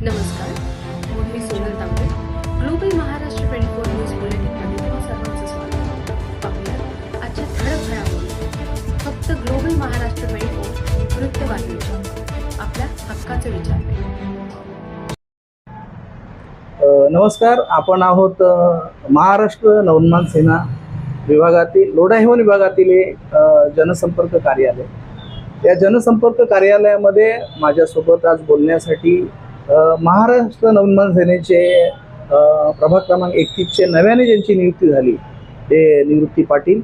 नमस्कार, मी सोनल तांबे. Global Maharashtra 24 news बुलेटिनमध्ये तुम्हा सर्वांचं स्वागत. पाहूया आजच्या ठळक घडामोडी. फक्त ग्लोबल महाराष्ट्र 24 वृत्तवाहिनीच्या आपल्या हक्काचे विचार. नमस्कार, आपण आहोत महाराष्ट्र नवनिर्माण सेना विभागातील लोढाहिवण विभागातील एक जनसंपर्क कार्यालय. या जनसंपर्क कार्यालयामध्ये माझ्यासोबत आज बोलण्यासाठी महाराष्ट्र नवनिर्माण सेनेचे प्रभाग क्रमांक 31चे नव्याने ज्यांची नियुक्ती झाली ते निवृत्ती पाटील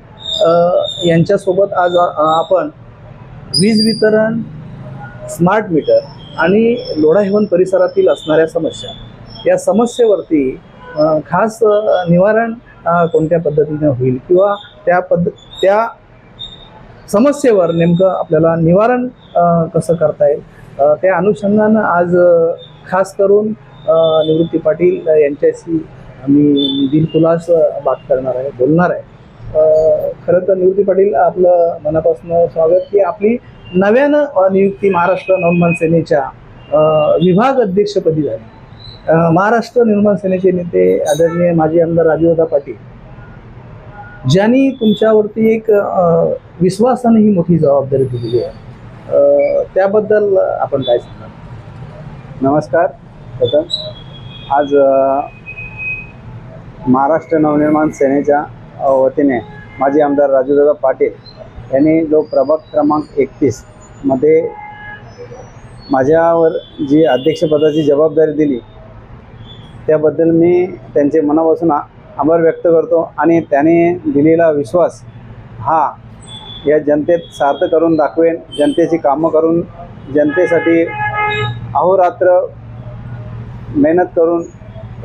यांच्यासोबत आज आपण वीज वितरण, स्मार्ट मीटर आणि लोढाहिवण परिसरातील असणाऱ्या समस्या या समस्येवरती खास निवारण कोणत्या पद्धतीने होईल किंवा त्या समस्येवर नेमकं आपल्याला निवारण कसं करता येईल त्या अनुषंगानं आज खास करून निवृत्ती पाटील यांच्याशी आम्ही दिलखुलास बात करणार आहे, बोलणार आहे. खरं तर निवृत्ती पाटील, आपलं मनापासून स्वागत की आपली नव्यानं नियुक्ती महाराष्ट्र नवनिर्माण सेनेच्या विभाग अध्यक्षपदी झाली. महाराष्ट्र निर्माण सेनेचे नेते आदरणीय माजी आमदार राजूदादा पाटील ज्यांनी तुमच्यावरती एक विश्वासाने ही मोठी जबाबदारी दिलेली आहे, त्याबद्दल आपण काय सांगणार? नमस्कार. आज महाराष्ट्र नवनिर्माण सेनेच्या वतीने माजी आमदार राजूदादा पाटील यांनी जो प्रभाग क्रमांक 31 मध्ये माझ्यावर जी अध्यक्षपदाची जबाबदारी दिली त्याबद्दल मी त्यांचे मनापासून आभार व्यक्त करतो आणि त्याने दिलेला विश्वास हा या जनतेत सार्थ करून दाखवेन. जनतेची कामं करून जनतेसाठी अहोरात्र मेहनत करून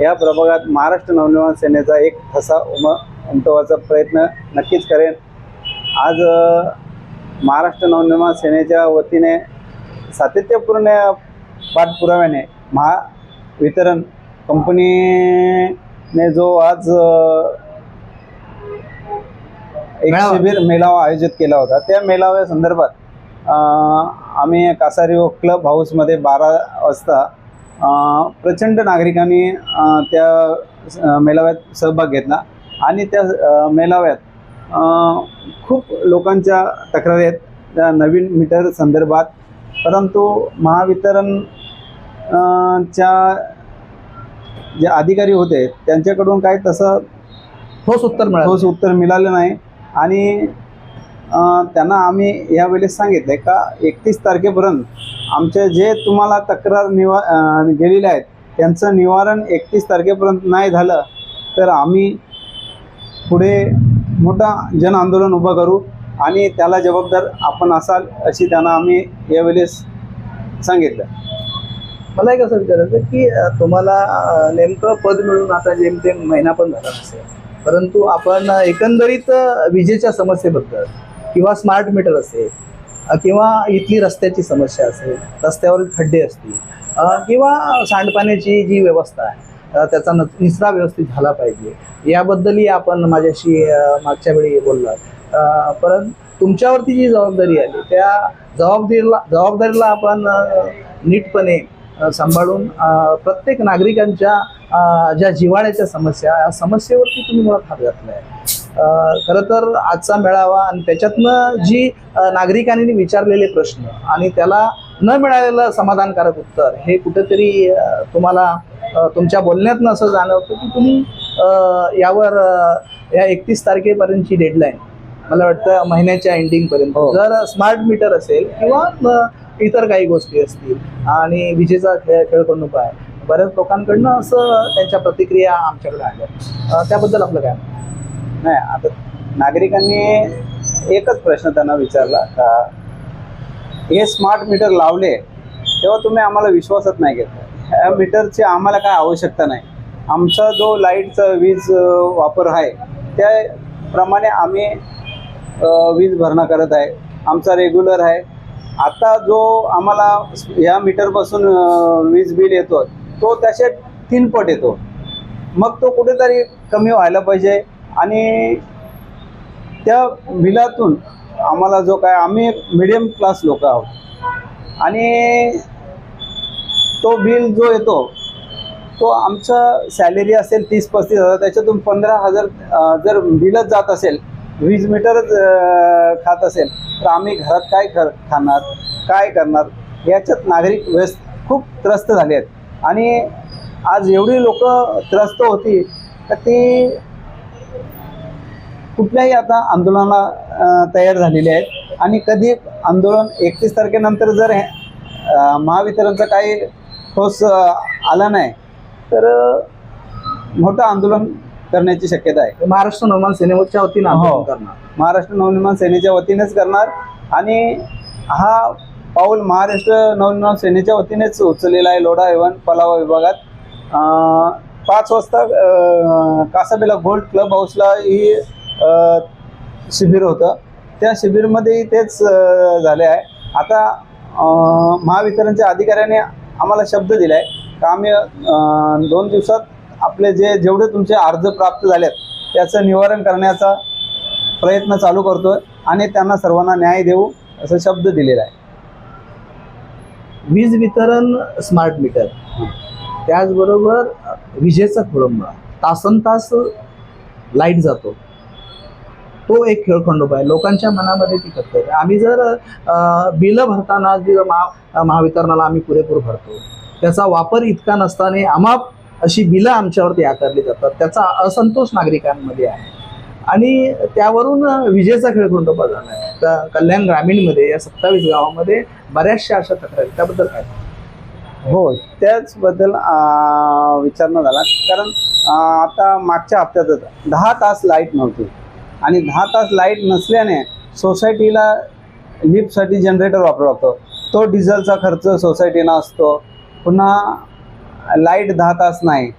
या प्रभागात महाराष्ट्र नवनिर्माण सेनेचा एक ठसा उमटवायचा प्रयत्न नक्कीच करेन. आज महाराष्ट्र नवनिर्माण सेनेच्या वतीने सातत्यपूर्ण पाठपुराव्याने महावितरण कंपनीने जो आज एक शिबिर मेळावा आयोजित केला होता, त्या मेळाव्या संदर्भात आम्ही कासारी क्लब हाऊसमध्ये 12 वाजता प्रचंड नागरिकांनी त्या मेळाव्यात सहभाग घेतला आणि त्या मेळाव्यात खूप लोकांच्या तक्रारी आहेत त्या नवीन मीटर संदर्भात. परंतु महावितरण च्या जे अधिकारी होते त्यांच्याकडून काही तसं ठोस उत्तर मिळालं नाही आणि त्यांना आम्ही यावेळेस सांगितलं का 31 तारखेपर्यंत आमचे जे तुम्हाला तक्रार गेलेले आहेत त्यांचं निवारण 31 तारखेपर्यंत नाही झालं तर आम्ही पुढे मोठा जन आंदोलन उभं करू आणि त्याला जबाबदार आपण असाल अशी त्यांना आम्ही यावेळेस सांगितलं. मला एक असं विचारायचं की तुम्हाला नेमकं पद मिळून आता जेमतेम महिना पण झाला नसेल, परंतु आपण एकंदरीत विजेच्या समस्येबद्दल किंवा स्मार्ट मीटर असेल किंवा इथली रस्त्याची समस्या असेल, रस्त्यावरील खड्डे असतील किंवा सांडपाण्याची जी व्यवस्था आहे त्याचा निचरा व्यवस्थित झाला पाहिजे याबद्दलही आपण माझ्याशी मागच्या वेळी बोललात. परंतु तुमच्यावरती जी जबाबदारी आली त्या जबाबदारीला आपण नीटपणे सांभाळून प्रत्येक नागरिकांच्या ज्या जिव्हाळ्याच्या समस्या या समस्येवरती तुम्ही मुळात हात घातला आहे. खरं तर आजचा मेळावा आणि त्याच्यातनं जी नागरिकांनी विचारलेले प्रश्न आणि त्याला न मिळालेलं समाधानकारक उत्तर हे कुठेतरी तुम्हाला तुमच्या बोलण्यातनं असं जाणवतं की तुम्ही यावर या 31 तारखेपर्यंतची डेडलाईन, मला वाटतं महिन्याच्या एंडिंगपर्यंत जर स्मार्ट मीटर असेल किंवा इतर काही गोष्टी असतील आणि विजेचा खेळखंडोबा आहे, बऱ्याच लोकांकडनं असं त्यांच्या प्रतिक्रिया आमच्याकडे आल्या, त्याबद्दल आपलं काय? नाही, आता नागरिकांनी एकच प्रश्न त्यांना विचारला का हे स्मार्ट मीटर लावले तेव्हा तुम्ही आम्हाला विश्वासात नाही घेतला, ह्या मीटरची आम्हाला काय आवश्यकता नाही, आमचा जो लाईटचा वीज वापर आहे त्याप्रमाणे आम्ही वीज भरणा करत आहे, आमचा रेग्युलर आहे. आता जो आम्हाला या मीटरपासून वीज बिल येतो तो त्याचे 3 पट येतो, मग तो कुठेतरी कमी व्हायला पाहिजे आणि त्या बिलातून आम्हाला जो काय, आम्ही मिडियम क्लास लोक आहोत आणि तो बिल जो येतो तो आमचा सॅलरी असेल 30-35 हजार, त्याच्यातून 15,000 जर बिलच जात असेल, वीज मीटरच खात असेल, तर आम्ही घरात काय खाणार, काय करणार, याच्यात नागरिक खूप त्रस्त झाले आहेत. आणि आज एवढी लोक त्रस्त होती तर ती कुठल्याही आता आंदोलनाला तयार झालेली आहेत. आणि कधी आंदोलन 31 तारखेनंतर जर महावितरणचं काही ठोस आला नाही तर मोठं आंदोलन करण्याची शक्यता आहे. महाराष्ट्र नवनिर्माण सेनेच्या वतीनं आंदोलन करणार. महाराष्ट्र नवनिर्माण सेनेच्या वतीनेच करणार. आणि हा पाऊल महाराष्ट्र नवनिर्माण सेनेच्या वतीनेच उचललेला आहे. लोढा ऐवन पलावा विभागात 5 वाजता कासाबेला गोल्ड क्लब हाऊसला ही शिबिर होतं. त्या शिबिरमध्ये तेच झाले आहे. आता महावितरणच्या अधिकाऱ्याने आम्हाला शब्द दिला आहे का आम्ही 2 दिवसात आपले जेवढे तुमचे अर्ज प्राप्त झालेत त्याचं निवारण करण्याचा प्रयत्न चालू करतोय आणि त्यांना सर्वांना न्याय देऊ असं शब्द दिलेला आहे. वीज वितरण, स्मार्ट मीटर, त्याचबरोबर विजेचा खोळंबा, तासनतास लाईट जातो, तो एक खेळखंडोबा आहे. लोकांच्या मनामध्ये ती करते. आम्ही जर बिलं भरताना जी महावितरणाला आम्ही पुरेपूर भरतो, त्याचा वापर इतका नसताना अमाप अशी बिलं आमच्यावरती आकारली जातात. त्याचा असंतोष नागरिकांमध्ये आहे आणि त्यावरून विजेचा खेळखंडोबा झाला आहे. कल्याण ग्रामीणमध्ये या 27 गावामध्ये बऱ्याचशा अशा तक्रारी, त्याबद्दल काय? हो, त्याचबद्दल विचारणा झाला. कारण आता मागच्या हप्त्यातच 10 तास लाईट नव्हती आणि 10 तास लाईट नसल्याने सोसायटीला लिफ्टसाठी जनरेटर वापरावा लागतो. तो डिझेलचा खर्च सोसायटीना असतो. पुन्हा लाईट 10 तास नाही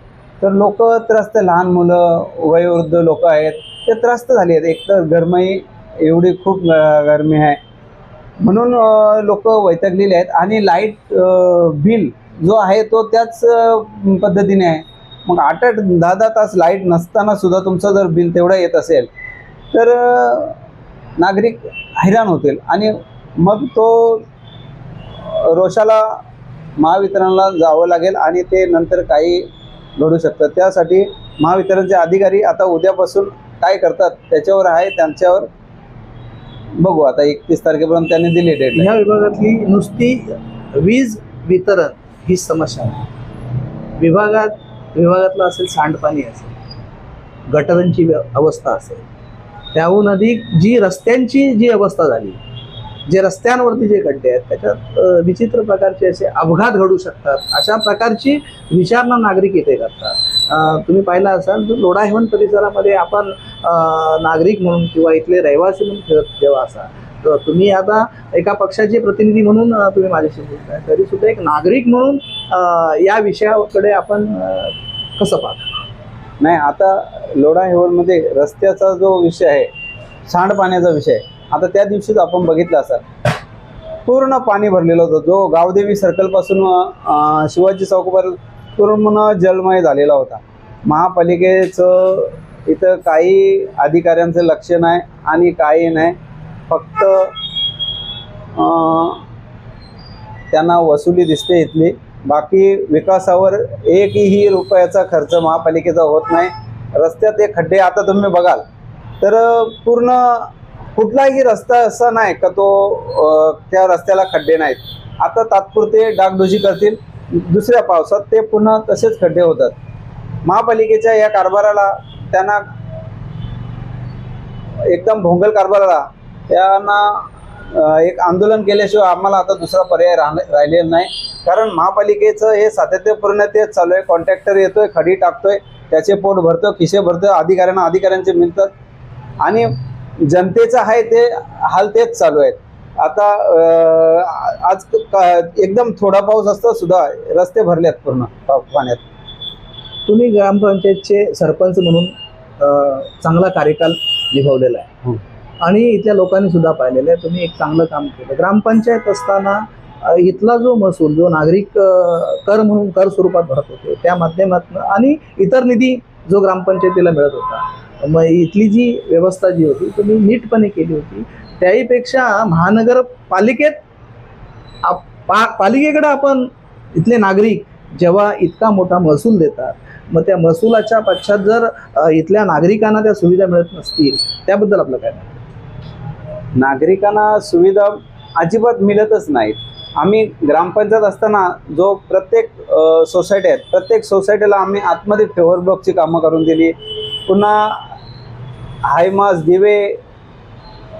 तर लोक त्रस्त, लहान मुलं, वयोवृद्ध लोक आहेत ते त्रस्त झाले आहेत. एकतर गरमाई एवढी खूप गरमी आहे म्हणून लोक वैतागलेले आहेत. आणि लाईट बिल जो आहे तो त्याच पद्धतीने आहे. मग 8-8, 10-10 तास लाईट नसताना सुद्धा तुमचं जर बिल तेवढं येत असेल तर नागरिक हैराण होतील आणि मग तो रोषाला महावितरणला जावं लागेल आणि ते नंतर काही घडू शकतं. त्यासाठी महावितरणचे अधिकारी आता उद्यापासून काय करतात त्याच्यावर आहे, त्यांच्यावर बघू. आता 31 तारखेपर्यंत त्यांनी दिली डेट. ह्या विभागातली नुसती वीज वितरण ही समस्या आहे. विभागातलं असेल, सांडपाणी असेल, गटारांची अवस्था असेल, त्याहून अधिक जी रस्त्यांची जी अवस्था झाली, जे रस्त्यांवरती जे खड्डे आहेत त्याच्यात विचित्र प्रकारचे असे अपघात घडू शकतात. अशा प्रकारची विचारणा नागरिक इथे करतात. तुम्ही पाहिला असाल तर लोढा ऐवन परिसरामध्ये आपण नागरिक म्हणून किंवा इथले रहिवासी म्हणून फिरत जेव्हा असाल तर तुम्ही आता एका पक्षाचे प्रतिनिधी म्हणून तुम्ही माझ्याशी बोलताय, तरी सुद्धा एक नागरिक म्हणून या विषयाकडे आपण कसं पाहता? नाही, आता लोढा ऐवनमध्ये रस्त्याचा जो विषय आहे, सांडपाण्याचा विषय, आता त्या दिवशीच आपण बघितलं असेल पूर्ण पाणी भरलेलं होतं. जो गावदेवी सर्कलपासून शिवाजी चौकपर्यंत पूर्ण जलमय झालेला होता. महापालिकेचं इथं काही अधिकाऱ्यांचं लक्ष नाही आणि काही नाही, फक्त त्यांना वसुली दिसते इथली. बाकी विकासावर एकही रुपयाचा खर्च महापालिकेचा होत नाही. रस्त्यात हे खड्डे आता तुम्ही बघाल तर पूर्ण कुठलाही रस्ता असा नाही का तो त्या रस्त्याला खड्डे नाहीत. आता तात्पुरते डागडुजी करतील, दुसऱ्या पावसात ते पुन्हा तसेच खड्डे होतात. महापालिकेच्या या कारभाराला, त्यांना एकदम भोंगल कारभाराला त्यांना एक आंदोलन केल्याशिवाय आम्हाला आता दुसरा पर्याय राहिलेला नाही. कारण महापालिकेचं हे सातत्यपूर्ण तेच चालू आहे. कॉन्ट्रॅक्टर येतोय, खडी टाकतोय, त्याचे पोट भरतो, खिसे भरतो, अधिकाऱ्यांचे मिळतात आणि जनतेचं आहे ते हाल तेच चालू आहेत. आता आज एकदम थोडा पाऊस असता सुद्धा रस्ते भरलेत पूर्ण पाण्यात. तुम्ही ग्रामपंचायतचे सरपंच म्हणून चांगला कार्यकाल निभावलेला आहे आणि इथल्या लोकांनी सुद्धा पाहिलेलं आहे. तुम्ही एक चांगलं काम केलं. ग्रामपंचायत असताना इथला जो महसूल, जो नागरिक कर म्हणून कर स्वरूपात भरत होते, त्या माध्यमातून आणि इतर निधी जो ग्रामपंचायतीला मिळत होता, मग इथली जी व्यवस्था जी होती तुम्ही नीटपणे केली होती. त्याहीपेक्षा महानगरपालिकेत पालिकेकडे आपण इथले नागरिक जेव्हा इतका मोठा महसूल देतात, मग त्या महसुलाच्या पश्चात जर इथल्या नागरिकांना त्या सुविधा मिळत नसतील, त्याबद्दल आपलं काय म्हणणं आहे? नागरिकांना सुविधा अजिबात मिळतच नाहीत. आम्ही ग्रामपंचायत असताना जो प्रत्येक सोसायटी आहेत, प्रत्येक सोसायटीला आम्ही आतमध्ये फेवर ब्लॉकची कामं करून दिली. पुन्हा हायमास दिवे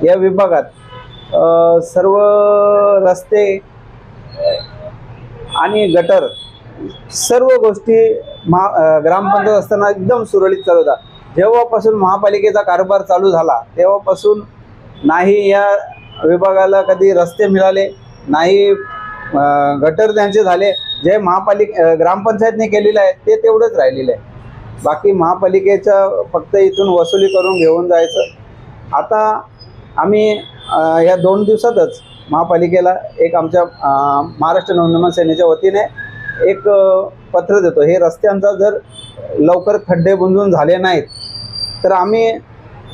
या विभागात सर्व रस्ते आणि गटर सर्व गोष्टी ग्रामपंचायत असताना एकदम सुरळीत चालू होता. जेव्हापासून महापालिकेचा कारभार चालू झाला तेव्हापासून नाही या विभागाला कधी रस्ते मिळाले, नाही गटर त्यांचे झाले. जे ग्रामपंचायतने केलेलं आहे ते तेवढंच राहिलेलं आहे. बाकी महापालिकेच्या फक्त इथून वसुली करून घेऊन जायचं. आता आम्ही या 2 दिवसातच महापालिकेला एक आमच्या महाराष्ट्र नवनिर्माण सेनेच्या वतीने एक पत्र देतो. हे रस्त्यांचा जर लवकर खड्डे बुंजून झाले नाहीत तर आम्ही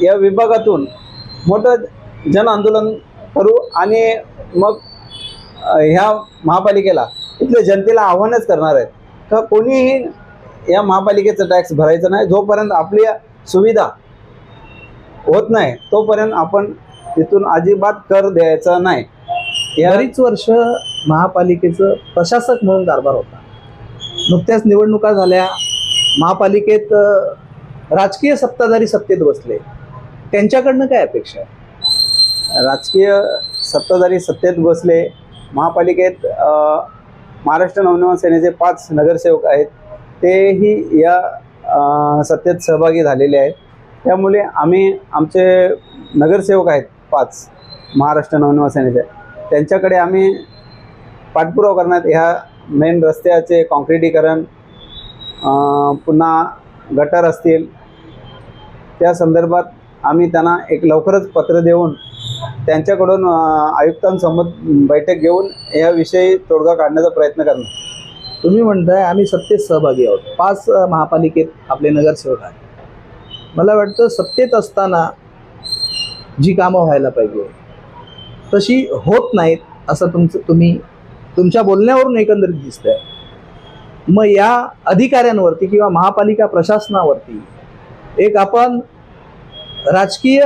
या विभागातून मोठं जन आंदोलन करू आणि मग ह्या महापालिकेला इथल्या जनतेला आव्हानच करणार आहेत का कोणीही या महापालिकेचं टॅक्स भरायचं नाही. जोपर्यंत आपली सुविधा होत नाही तोपर्यंत आपण तिथून अजिबात कर द्यायचा नाही. बरीच वर्ष महापालिकेचं प्रशासक म्हणून कारभार होता. नुकत्याच निवडणुका झाल्या, महापालिकेत राजकीय सत्ताधारी सत्तेत बसले, त्यांच्याकडनं काय अपेक्षा आहे? राजकीय सत्ताधारी सत्तेत बसले. महापालिकेत महाराष्ट्र नवनिर्माण सेनेचे 5 नगरसेवक आहेत, तेही या सत्तेत सहभागी झालेले आहेत. त्यामुळे आम्ही आमचे नगरसेवक आहेत 5 महाराष्ट्र नवनिर्माण सेनेचे, त्यांच्याकडे आम्ही पाठपुरावा करण्यात ह्या मेन रस्त्याचे काँक्रिटीकरण, पुन्हा गटर असतील, त्या संदर्भात आम्ही त्यांना एक लवकरच पत्र देऊन त्यांच्याकडून आयुक्तांसमोर बैठक घेऊन याविषयी तोडगा काढण्याचा प्रयत्न करणार. तुम्ही म्हणताय आम्ही सत्तेत सहभागी आहोत, 5 महापालिकेत आपले नगरसेवक आहेत. मला वाटतं सत्तेत असताना जी कामं व्हायला पाहिजे तशी होत नाहीत असं तुमच्या बोलण्यावरून एकंदरीत दिसतंय. मग या अधिकाऱ्यांवरती किंवा महापालिका प्रशासनावरती एक आपण राजकीय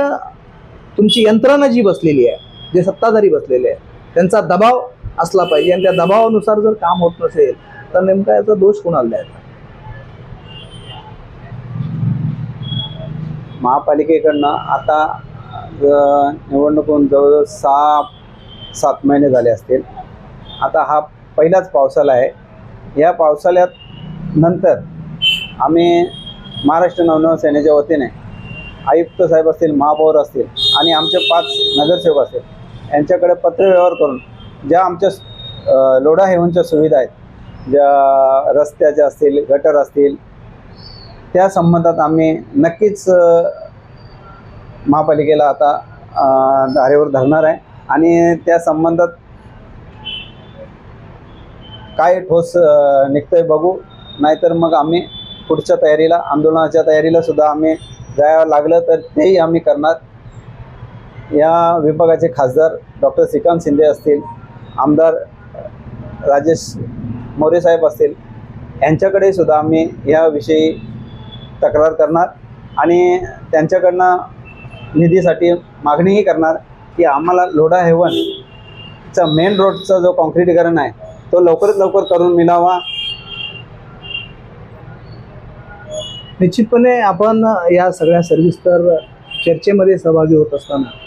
तुमची यंत्रणा जी बसलेली आहे, जे सत्ताधारी बसलेले आहे, त्यांचा दबाव असला पाहिजे आणि त्या दबावानुसार जर काम होत नसेल तर नेमका याचा दोष कोणाला द्यायचा? महापालिकेकडनं आता निवडणुकीतून जवळजवळ 6-7 महिने झाले असतील. आता हा पहिलाच पावसाळा आहे. या पावसाळ्यात नंतर आम्ही महाराष्ट्र नवनिर्माण सेनेच्या वतीने आयुक्त साहेब असतील, महापौर असतील आणि आमचे 5 नगरसेवक असतील यांच्याकडे पत्रव्यवहार करून ज्या आमच्या लोढा हेवनच्या सुविधा आहेत, ज्या रस्त्याच्या असतील, गटर असतील, त्या संबंधात आम्ही नक्कीच महापालिकेला आता धारेवर धरणार आहे आणि त्या संबंधात काय ठोस निघतंय बघू. नाहीतर मग आम्ही पुढच्या तयारीला, आंदोलनाच्या तयारीला सुद्धा आम्ही जायला लागलं तर तेही आम्ही करणार. या विभागाचे खासदार डॉक्टर श्रीकांत शिंदे असतील, आमदार राजेश मोरे साहेब असतील, यांच्याकडे सुद्धा आम्ही याविषयी तक्रार करणार आणि त्यांच्याकडनं निधीसाठी मागणीही करणार की आम्हाला लोढा हेवनचा मेन रोडचा जो काँक्रिटीकरण आहे तो लवकरात लवकर करून मिळावा. निश्चितपणे आपण या सगळ्या सविस्तर चर्चेमध्ये सहभागी होत असताना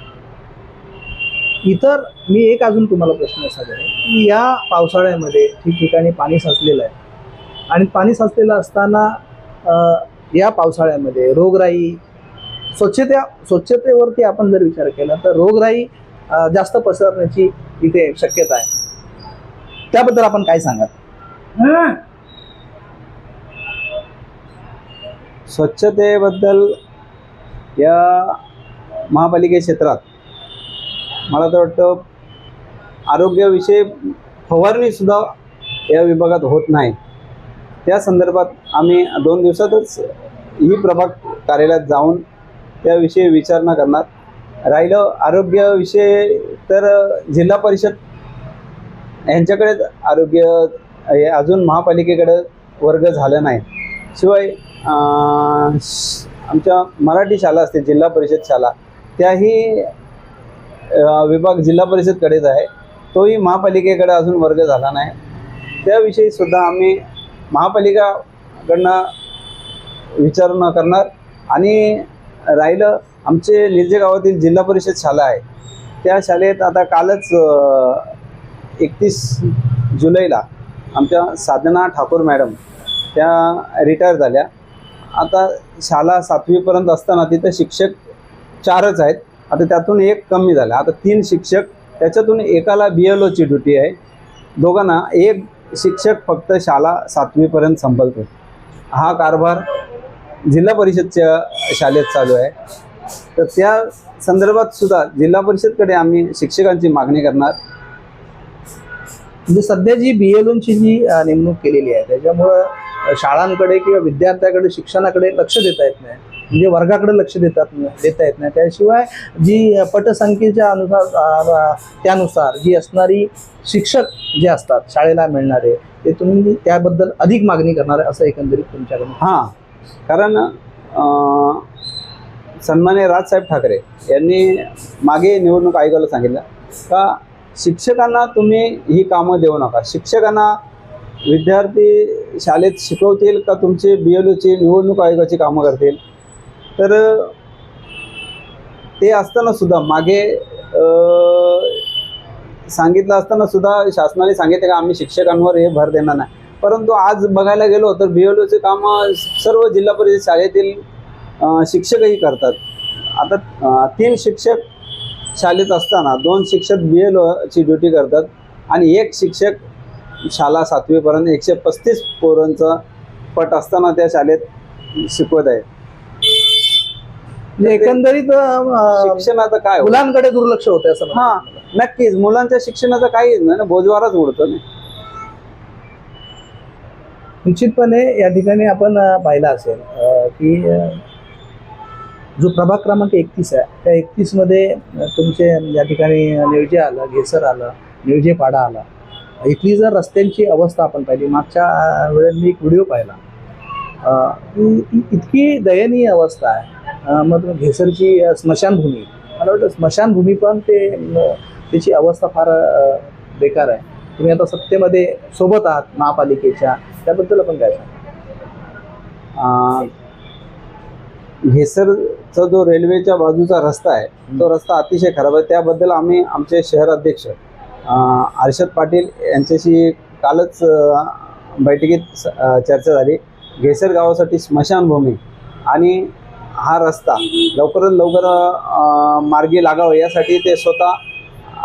मी एक अजून तुम्हाला प्रश्न असा करेन की या पावसाळ्यामध्ये ठिकठिकाणी पाणी साचलेलं आहे आणि पाणी साचलेलं असताना या पावसाळ्यामध्ये रोगराई, स्वच्छतेवरती आपण जर विचार केला तर रोगराई जास्त पसरण्याची इथे शक्यता आहे. त्याबद्दल आपण काय सांगाल? स्वच्छतेबद्दल या महापालिके क्षेत्रात मला तर वाटतं आरोग्याविषयी फवारणीसुद्धा या विभागात होत नाही. त्या संदर्भात आम्ही 2 दिवसातच ही प्रभाग कार्यालयात जाऊन त्याविषयी विचारणा करणार. राहिलं आरोग्याविषयी तर जिल्हा परिषद यांच्याकडेच आरोग्य हे अजून महापालिकेकडे वर्ग झालं नाही. शिवाय आमच्या मराठी शाळा असतील, जिल्हा परिषद शाळा, त्याही विभाग जिल्हा परिषदकडेच आहे, तोही महापालिकेकडे अजून वर्ग झाला नाही. त्याविषयी सुद्धा आम्ही महापालिकाकडनं विचारणा करणार. आणि राहिलं आमचे निर्जे गावातील जिल्हा परिषद शाळा आहे, त्या शाळेत आता कालच 31 जुलैला आमच्या साधना ठाकूर मॅडम त्या रिटायर झाल्या. आता शाळा 7वीपर्यंत असताना तिथं शिक्षक 4च आहेत, आता त्यातून एक कमी झाला, आता 3 शिक्षक, त्याच्यातून एकाला BLOची ड्युटी आहे, दोघांना एक शिक्षक फक्त शाळा 7वीपर्यंत संपलतो. हा कारभार जिल्हा परिषदच्या शाळेत चालू आहे. तर त्या संदर्भात सुद्धा जिल्हा परिषदकडे आम्ही शिक्षकांची मागणी करणार. म्हणजे सध्या जी BLOची जी नेमणूक केलेली आहे त्याच्यामुळं शाळांकडे किंवा विद्यार्थ्याकडे शिक्षणाकडे लक्ष देता येत नाही, म्हणजे वर्गाकडे लक्ष देता येत नाही. त्याशिवाय जी पटसंख्येच्या त्यानुसार जी असणारी शिक्षक जे असतात शाळेला मिळणारे, ते तुम्ही त्याबद्दल अधिक मागणी करणार आहे असं एकंदरीत तुमच्याकडून. हां, कारण सन्माननीय राजसाहेब ठाकरे यांनी मागे निवडणूक आयोगाला सांगितलं का शिक्षकांना तुम्ही ही कामं देऊ नका. शिक्षकांना विद्यार्थी शाळेत शिकवतील का तुमचे BLOची निवडणूक आयोगाची कामं करतील. तर ते असताना सुद्धा मागे सांगितलं असताना सुद्धा शासनाने सांगितलं का आम्ही शिक्षकांवर हे भर देणार नाही. परंतु आज बघायला गेलो तर BLOचे कामं सर्व जिल्हा परिषद शाळेतील शिक्षकही करतात. आता 3 शिक्षक शाळेत असताना 2 शिक्षक BLOची ड्युटी करतात आणि एक शिक्षक शाळा 7वीपर्यंत 135 पोरांचा पट असताना त्या शाळेत शिकवत आहे. म्हणजे एकंदरीत शिक्षणाचं काय मुलांकडे दुर्लक्ष होतं असं. हां, नक्कीच मुलांच्या शिक्षणाचं काहीच नाही ना, बोजवाराच उडतो ना. निश्चितपणे या ठिकाणी आपण पाहिलं असेल की जो प्रभाग क्रमांक 31 आहे त्या 31मध्ये तुमचे या ठिकाणी निवजे आलं, घेसर आलं, निवजे पाडा आला. इथली जर रस्त्यांची अवस्था आपण पाहिली, मागच्या वेळेस मी एक व्हिडिओ पाहिला, इतकी दयनीय अवस्था आहे. मग घेसरची स्मशानभूमी, मला वाटतं स्मशानभूमी पण त्याची अवस्था फार बेकार आहे. तुम्ही आता सत्तेमध्ये सोबत आहात महापालिकेच्या, त्याबद्दल आपण काय सांगा. घेसरचा जो रेल्वेच्या बाजूचा रस्ता आहे तो रस्ता अतिशय खराब आहे. त्याबद्दल आम्ही आमचे शहर अध्यक्ष हर्षद पाटील यांच्याशी कालच बैठकीत चर्चा झाली. घेसर गावासाठी स्मशानभूमी आणि हा रस्ता लवकरात लवकर मार्गी लागावा यासाठी ते स्वतः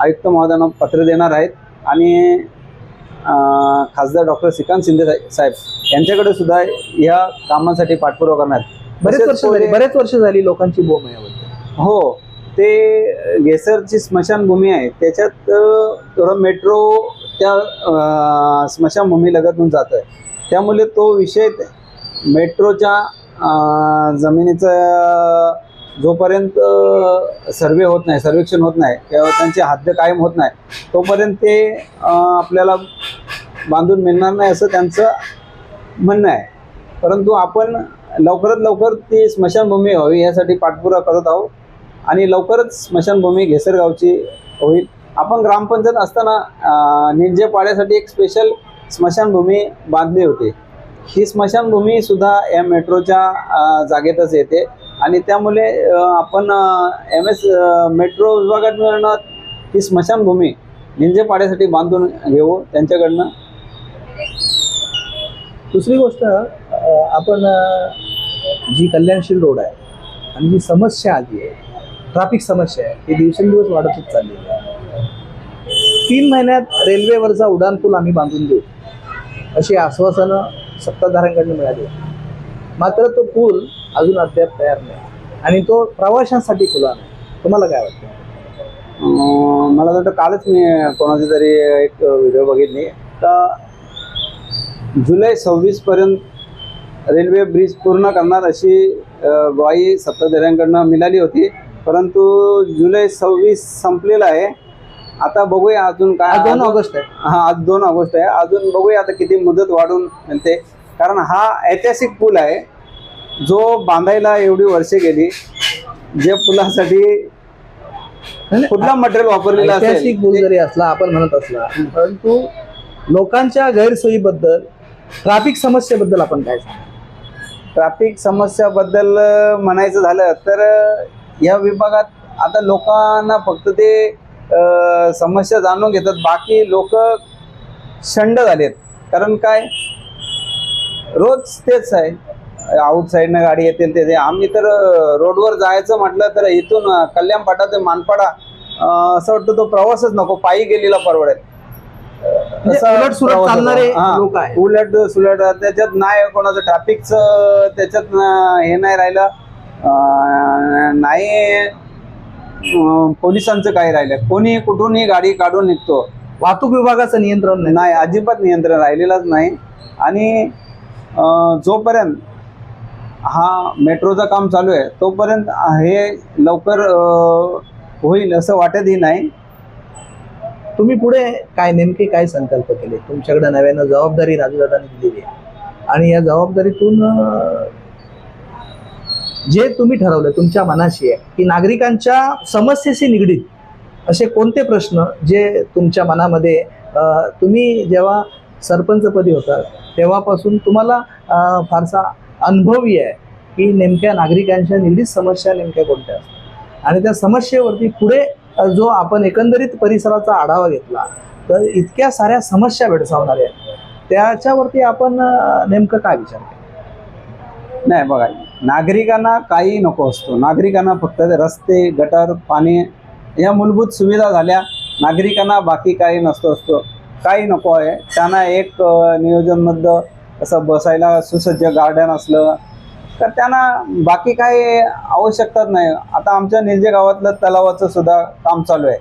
आयुक्त महोदयांना पत्र देणार आहेत. आणि खासदार डॉक्टर श्रीकांत शिंदे साहेब यांच्याकडे सुद्धा या कामासाठी पाठपुरावा करणार. बरेच वर्ष झाली लोकांची बोंब आहे याबद्दल. हो, ते घेसरची स्मशानभूमी आहे, त्याच्यात थोडं मेट्रो त्या स्मशानभूमी लगतून जात आहे. त्यामुळे तो विषय मेट्रोच्या जमिनीचं जोपर्यंत सर्वे होत नाही, सर्वेक्षण होत नाही किंवा त्यांची हद्द कायम होत नाही तोपर्यंत ते आपल्याला बांधून मिळणार नाही असं त्यांचं म्हणणं आहे. परंतु आपण लवकरात लवकर ती स्मशानभूमी व्हावी यासाठी पाठपुरावा करत आहोत आणि लवकरच स्मशानभूमी घेसरगावची होईल. आपण ग्रामपंचायत असताना निर्जे पाड्यासाठी एक स्पेशल स्मशानभूमी बांधली होती. ही स्मशानभूमी सुद्धा या मेट्रोच्या जागेतच येते आणि त्यामुळे आपण MS मेट्रो विभागाकडनं ही स्मशानभूमी निर्जे पाड्यासाठी बांधून घेऊ त्यांच्याकडनं. दुसरी गोष्ट, आपण जी कल्याणशील रोड आहे आणि जी समस्या आली आहे, ट्रॅफिक समस्या आहे, ही दिवसेंदिवस वाढतच चाललेली आहे. 3 महिन्यात रेल्वेवरचा उड्डाणपूल आम्ही बांधून देऊ अशी आश्वासनं सत्ताधाऱ्यांकडून मिळाली, मात्र तो पूल अजून अद्याप तयार नाही आणि तो प्रवाशांसाठी खुला नाही. तुम्हाला काय वाटतं? मला वाटतं कालच मी कोणाची तरी एक व्हिडिओ बघितली तर जुलै 26पर्यंत रेल्वे ब्रिज पूर्ण करणार अशी ग्वाही सत्ताधाऱ्यांकडून मिळाली होती. परंतु जुलै 26 संपलेला आहे आता बघूया अजून काय. आज 2 ऑगस्ट आहे. हा, आज 2 ऑगस्ट आहे. अजून बघूया आता किती मुदत वाढून मिळते, कारण हा ऐतिहासिक पूल आहे जो बांधायला एवढी वर्षे गेली. जे पुलासाठी कुठला मटेरियल वापरलेलं ऐतिहासिक पूल असेल जरी असला, आपण म्हणत असला, परंतु लोकांच्या गैरसोयीबद्दल, ट्रॅफिक समस्येबद्दल आपण काय सांगू? ट्रॅफिक समस्याबद्दल म्हणायचं झालं तर या विभागात आता लोकांना फक्त ते समस्या जाणून घेतात, बाकी लोक शंड झालेत. कारण काय, रोज तेच आहे, आउटसाईडनं गाडी येतील ते. आम्ही तर रोडवर जायचं म्हटलं तर इथून कल्याणपाटा ते मानपाडा असं वाटतं तो प्रवासच नको, पायी गेलेला परवडेल. उलट सुलट चालणारे लोक आहेत. उलट सुलट त्याच्यात नाही कोणाचं ट्रॅफिकचं त्याच्यात हे नाही राहिलं, नाही पोलिसांचं काही राहिलं. कोणी कुठूनही गाडी काढून निघतो. वाहतूक विभागाचं नियंत्रण नाही, अजिबात नियंत्रण राहिलेलंच नाही. आणि जोपर्यंत हा मेट्रोचं काम चालू आहे तोपर्यंत हे लवकर होईल असं वाटतही नाही. तुम्ही पुढे काय नेमके काय संकल्प केले? तुमच्याकडे नव्यानं जबाबदारी राजूदादांनी दिलेली आहे आणि या जबाबदारीतून जे तुम्ही ठरवलं तुमच्या मनाशी आहे की नागरिकांच्या समस्येशी निगडीत असे कोणते प्रश्न जे तुमच्या मनामध्ये तुम्ही जेव्हा सरपंचपदी होता तेव्हापासून तुम्हाला फारसा अनुभवी आहे की नेमक्या नागरिकांच्या निगडीत समस्या नेमक्या कोणत्या असतात, आणि त्या समस्येवरती पुढे जो आपण एकंदरीत परिसराचा आढावा घेतला तर इतक्या साऱ्या समस्या भेडसावणाऱ्या आहेत, त्याच्यावरती आपण नेमकं काय विचार केला? नाही बघा, नागरिकांना काही नको असतो. नागरिकांना फक्त रस्ते, गटर, पाणी या मूलभूत सुविधा झाल्या, नागरिकांना बाकी काही असतो. काही नको आहे त्यांना. एक नियोजनबद्ध असं बसायला सुसज्ज गार्डन असलं तर त्यांना बाकी काही आवश्यकताच नाही. आता आमच्या निलजे गावातलं तलावाचं सुद्धा काम चालू आहे.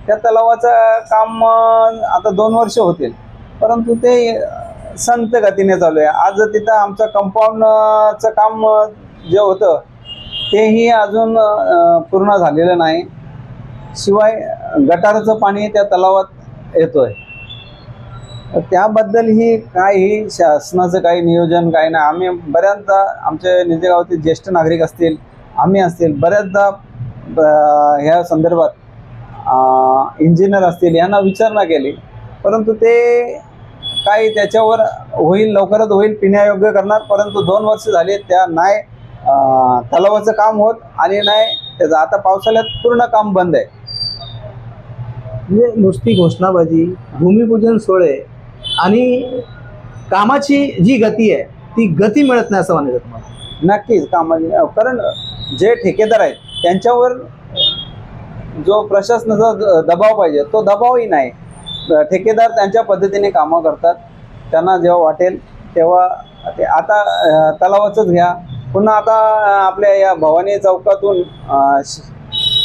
त्या तलावाचं काम आता 2 वर्ष होतील, परंतु ते संत गतीने चालू आहे. आज तिथं आमचं कंपाऊंडचं काम जे होतं तेही अजून पूर्ण झालेलं नाही. शिवाय गटाराचं पाणी त्या तलावात येतोय. त्याबद्दल काही शासनाचं काही नियोजन काही नाही. आम्ही बऱ्याचदा आमच्या निलजे गावातील ज्येष्ठ नागरिक असतील, आम्ही असतील, बऱ्याचदा ह्या संदर्भात इंजिनियर असतील यांना विचारणा केली, परंतु ते काही त्याच्यावर होईल, लवकरच होईल, पिण्यायोग्य करणार. परंतु 2 वर्ष झाले त्या नाही तलावाचं काम होत आणि नाही त्याचं. आता पावसाळ्यात पूर्ण काम बंद आहे. म्हणजे नुसती घोषणाबाजी, भूमिपूजन सोहळे आणि कामाची जी गती आहे ती गती मिळत नाही असं म्हणायचं तुम्हाला? नक्कीच कामाची, कारण जे ठेकेदार आहेत त्यांच्यावर जो प्रशासनाचा दबाव पाहिजे तो दबावही नाही. ठेकेदार त्यांच्या पद्धतीने कामं करतात. त्यांना जेव्हा वाटेल तेव्हा ते. आता तलावाचंच घ्या, पुन्हा आता आपल्या या भवानी चौकातून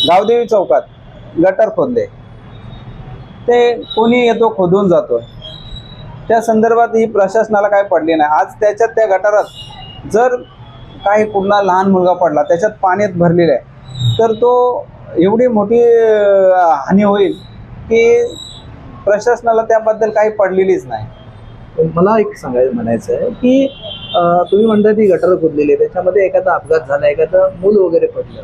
गावदेवी चौकात गटर खोदले, ते कोणी येतो खोदून जातो. त्या संदर्भात ही प्रशासनाला काय पडली नाही. आज त्याच्यात त्या गटारात जर काही कुठला लहान मुलगा पडला, त्याच्यात पाण्यात भरलेलं आहे, तर तो एवढी मोठी हानी होईल की प्रशासनाला त्याबद्दल काही पडलेलीच नाही. मला एक म्हणायचं आहे की तुम्ही म्हणता ती गटर खोदलेली आहे, त्याच्यामध्ये एखादा अपघात झाला, एखादं मूल वगैरे पडलं,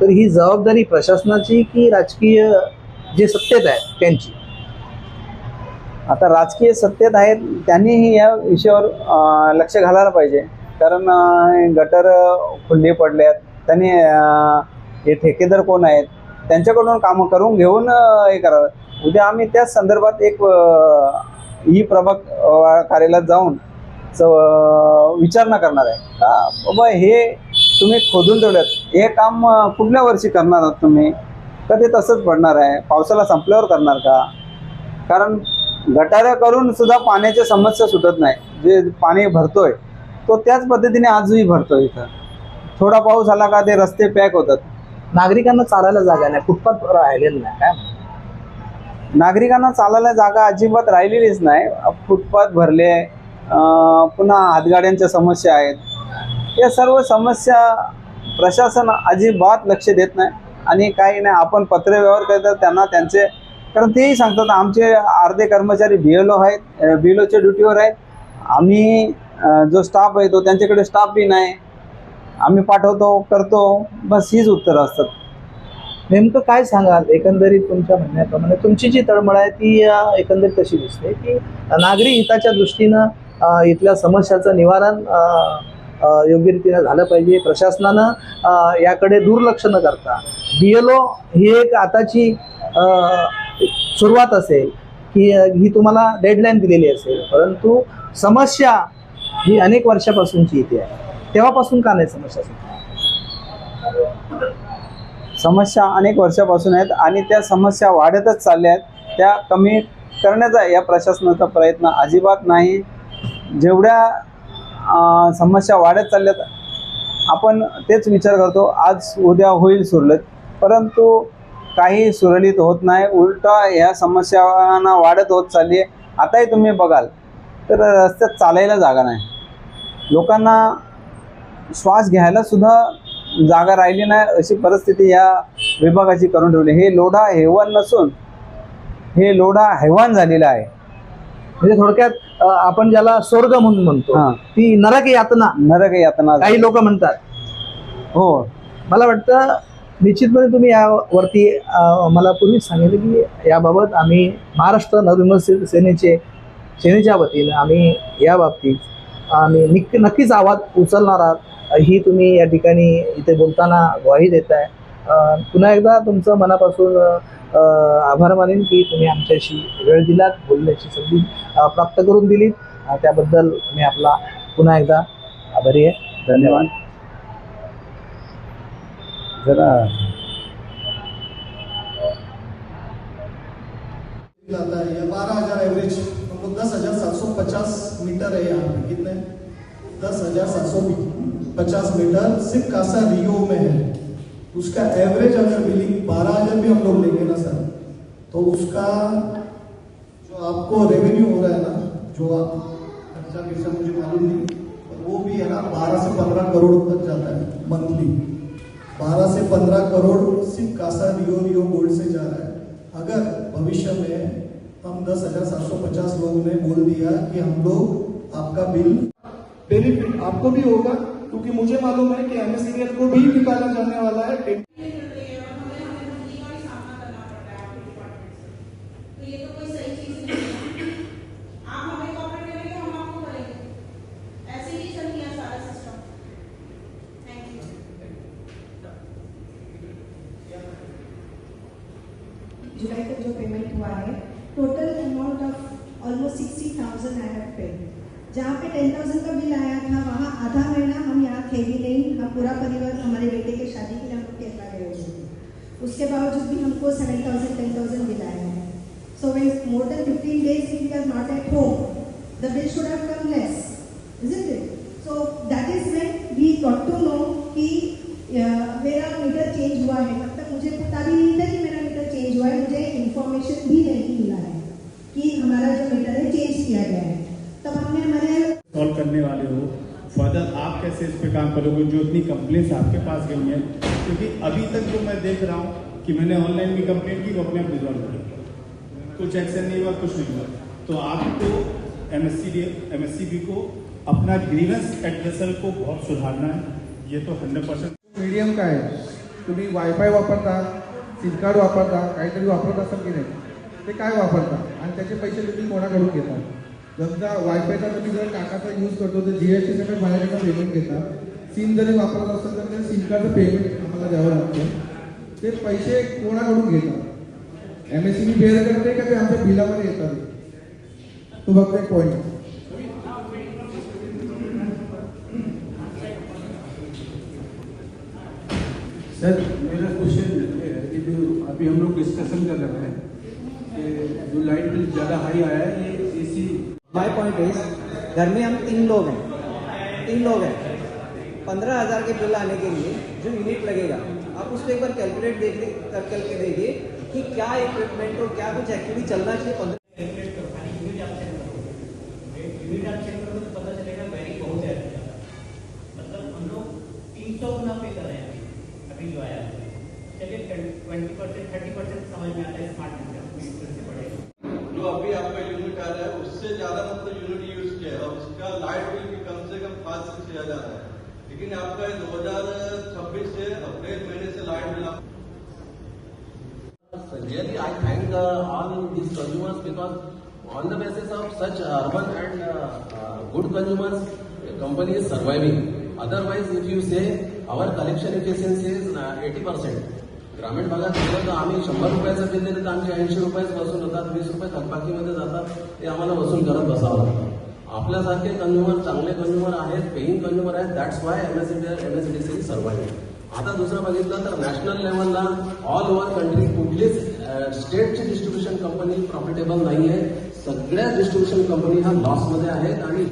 तर ही जबाबदारी प्रशासनाची की राजकीय जे सत्तेत आहेत त्यांची? आता राजकीय सत्तेत आहेत त्यांनीही या विषयावर लक्ष घालायला पाहिजे. कारण गटर खुल्ली पडल्यात, त्यांनी हे ठेकेदार कोण आहेत त्यांच्याकडून कामं करून घेऊन हे करावं. उद्या आम्ही त्याच संदर्भात एक ही प्रभाग कार्यालयात जाऊन विचारणा करणार आहे का बाबा हे तुम्ही खोदून ठेवल्यात, हे काम कुठल्या वर्षी करणार आहात तुम्ही, का ते तसंच पडणार आहे, पावसाला संपल्यावर करणार का? कारण गटाऱ्या करून सुद्धा पाण्याच्या समस्या सुटत नाही. जे पाणी भरतोय तो त्याच पद्धतीने आजही भरतोय. इथं थोडा पाऊस आला का ते रस्ते पॅक होतात. नागरिकांना चालायला जागा नाही, फुटपाथ राहिलेलं नाही. काय नागरिकांना चालायला जागा अजिबात राहिलेलीच नाही. फुटपाथ भरले, पुन्हा हातगाड्यांच्या समस्या आहेत. या सर्व समस्या प्रशासन अजिबात लक्ष देत नाही आणि काही नाही. आपण पत्रव्यवहार करतात त्यांना त्यांचे कारण तेही सांगतात आमचे अर्धे कर्मचारी BLO आहेत, BLOच्या ड्युटीवर आहेत. आम्ही जो स्टाफ आहे तो त्यांच्याकडे स्टाफ बी नाही, आम्ही पाठवतो करतो, बस हीच उत्तरं असतात. नेमकं काय सांगाल एकंदरीत तुमच्या म्हणण्याप्रमाणे तुमची जी तळमळ आहे ती एकंदरीत कशी दिसते की नागरी हिताच्या दृष्टीनं इथल्या समस्याचं निवारण योग्य रीतीनं झालं पाहिजे, प्रशासनानं याकडे दुर्लक्ष न करता BLO ही एक आताची सुरुवात असेल की ही तुम्हाला डेडलाईन दिलेली असेल, परंतु समस्या ही अनेक वर्षापासूनची इथे आहे, तेव्हापासून का नाही समस्या समस्या अनेक वर्षापासून आहेत आणि त्या समस्या वाढतच चालल्या आहेत. त्या कमी करण्याचा या प्रशासनाचा प्रयत्न अजिबात नाही. जेवढ्या समस्या वाढत चालल्यात आपण तेच विचार करतो आज उद्या होईल सुरळीत, परंतु काही सुरळीत होत नाही, उलटा ह्या समस्यांना वाढत होत चालली आहे. आताही तुम्ही बघाल तर रस्त्यात चालायला जागा नाही, लोकांना श्वास घ्यायला सुद्धा जागा राहिली नाही अशी परिस्थिती या विभागाची करून ठेवली. हे लोढा हैवान नसून हे लोढा हैवान झालेला आहे. म्हणजे थोडक्यात आपण ज्याला स्वर्ग म्हणून म्हणतो ती नरक यातना काही लोक म्हणतात. हो, मला वाटतं निश्चितपणे तुम्ही यावरती मला पूर्वीच सांगितलं की याबाबत आम्ही महाराष्ट्र नवनिर्माण सेनेच्या वतीनं आम्ही या बाबतीत आम्ही नक्कीच आवाज उचलणार आहात, ही तुम्ही या ठिकाणी इथे बोलताना ग्वाही देत आहे. पुन्हा एकदा तुमचं मनापासून आभार मानेन की तुम्ही आमच्याशी वेळ दिलात, बोलण्याची संधी प्राप्त करून दिलीत, त्याबद्दल मी आपला पुन्हा एकदा आभारी आहे. धन्यवाद. जरा आता है या 12,000 एवरेज हम लोग 10,750 मीटर है यहाँ पे. कितने 10,750 मीटर सिर्फ कासा रियो में है. उसका एवरेज अगर बिलिंग 12,000 भी हम लोग लेंगे ना सर, तो उसका जो आपको रेवेन्यू हो रहा है ना, जो आप खर्चा खर्चा मुझे मालूम नहीं, पर वो भी है ना 12 से 15 करोड़ तक जाता है मंथली. 12 से 15 करोड़ सिर्फ कासा रियो गोल्ड से जा रहा है. अगर भविष्य में हम 10,750 लोगों ने बोल दिया कि हम लोग आपका बिल बेनिफिट आपको भी होगा, क्योंकि मुझे मालूम है कि MSCDF को भी निकाला जाने वाला है. जुलाई तक जो पेमेंट हुआ है, total amount of almost 60,000 I have paid. जहाँ पे 10,000 का बिल आया था वहाँ आधा महीना हम यहाँ थे भी नहीं. हम पूरा परिवार हमारे बेटे के शादी के लिए हम लोग केरला गए हुए थे. उसके बावजूद भी हमको 7,000 10,000 बिल आया है. So when more than 15 days if we are not at home, the bill should have come less, isn't it? So that is when we got to know कि मेरा मीटर चेंज हुआ है. तब तक मुझे पता भी नहीं था कि मेरा मीटर चेंज हुआ है. मुझे इन्फॉर्मेशन भी नहीं मिला है कि हमारा जो मीटर है चेंज किया गया है. तब हमने हमारे सॉल्व करने वाले हो. फर्दर आप कैसे इस पे काम करोगे जो इतनी कंप्लेंट्स आपके पास गई हैं, क्योंकि अभी तक जो मैं देख रहा हूँ कि मैंने ऑनलाइन भी कंप्लेंट की, वो अपने आप रिजॉल्व कर, कुछ एक्शन नहीं हुआ, कुछ नहीं हुआ. तो आपको MSCB को अपना ग्रीवेंस एड्रेसर को बहुत सुधारना है. ये तो 100% मीडियम काय आहे. तुम्ही वायफाय वापरता, सिम कार्ड वापरता, काहीतरी वापरत असाल की नाही, ते काय वापरता आणि त्याचे पैसे तुम्ही कोणाकडून घेता. समजा वायफायचा तुम्ही जर टाकाचा यूज करतो तर GST सगळं माझ्याकडनं पेमेंट घेता. सिम जरी वापरत असेल तर ते सिम कार्डचं पेमेंट आम्हाला द्यावं लागतं. ते पैसे कोणाकडून घेतात. MSCB बेअर करते का ते आमच्या बिलामध्ये येतात. तो फक्त एक पॉईंट. सर मेरा क्वेश्चन ये है कि जो अभी हम लोग डिस्कशन कर रहे हैं कि जो लाइट बिल ज़्यादा हाई आया है, ये AC. माय पॉइंट इज घर में हम 3 लोग हैं 15,000 के बिल आने के लिए जो यूनिट लगेगा आप उसको एक बार कैलकुलेट करके देखिए कि क्या इक्विपमेंट और क्या कुछ एक्चुअली चलना चाहिए. 15 यूनिट आप चेक करोगे तो पता चलेगा वेरी बहुत है. मतलब हम लोग 300 गुना पे कर रहे हैं अभी जो आया. चलिए 20% 30% समझ में आता है स्मार्ट मीटर. से 6,000 है, लेकिन आपका 2026 से अप्रैल महीने से light bill Really, I thank all these consumers because on the basis of such urban and good consumers, the company is surviving. Otherwise, if you say our collection efficiency is 80%. ग्रामीण भागात गेलं तर आम्ही 100 रुपयाचं बिल दिलं तर आमचे 80 रुपयेच वसूल होतात, 20 रुपये थकबाकीमध्ये जातात, ते आम्हाला वसूल करत बसावं लागतं. आपल्यासारखे कंझ्युमर चांगले कंझ्युमर आहेत, पेईंग कंझ्युमर आहेत, दॅट्स वाय एमएससीडीसी सर्वाइव्ह. आता दुसरं बघितलं तर नॅशनल लेवलला ऑल ओव्हर कंट्री कुठलीच स्टेटची डिस्ट्रीब्युशन कंपनी प्रॉफिटेबल नाही आहे. सगळ्या डिस्ट्रीब्युशन कंपनी ह्या लॉसमध्ये आहेत आणि